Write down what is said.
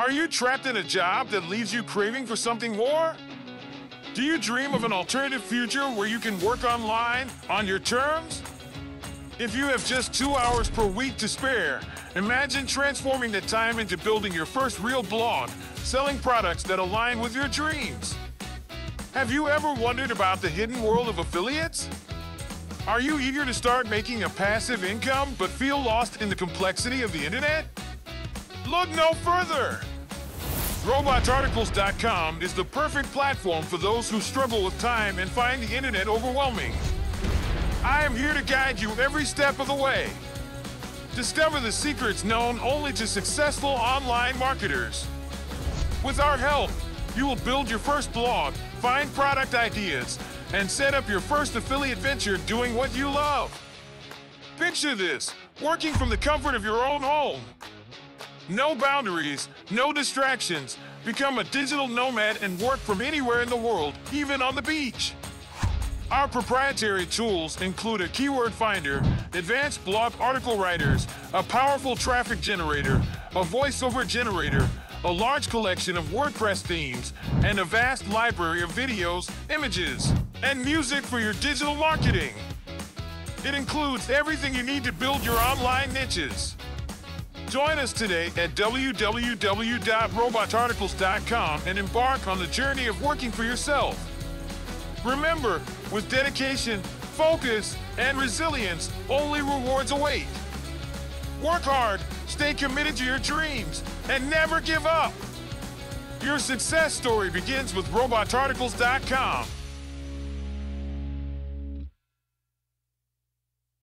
Are you trapped in a job that leaves you craving for something more? Do you dream of an alternative future where you can work online on your terms? If you have just 2 hours per week to spare, imagine transforming that time into building your first real blog, selling products that align with your dreams. Have you ever wondered about the hidden world of affiliates? Are you eager to start making a passive income but feel lost in the complexity of the internet? Look no further! RobotArticles.com is the perfect platform for those who struggle with time and find the internet overwhelming. I am here to guide you every step of the way. Discover the secrets known only to successful online marketers. With our help, you will build your first blog, find product ideas, and set up your first affiliate venture doing what you love. Picture this, working from the comfort of your own home. No boundaries, no distractions. Become a digital nomad and work from anywhere in the world, even on the beach. Our proprietary tools include a keyword finder, advanced blog article writers, a powerful traffic generator, a voiceover generator, a large collection of WordPress themes, and a vast library of videos, images, and music for your digital marketing. It includes everything you need to build your online niches. Join us today at www.robotarticles.com and embark on the journey of working for yourself. Remember, with dedication, focus, and resilience, only rewards await. Work hard, stay committed to your dreams, and never give up. Your success story begins with RobotArticles.com.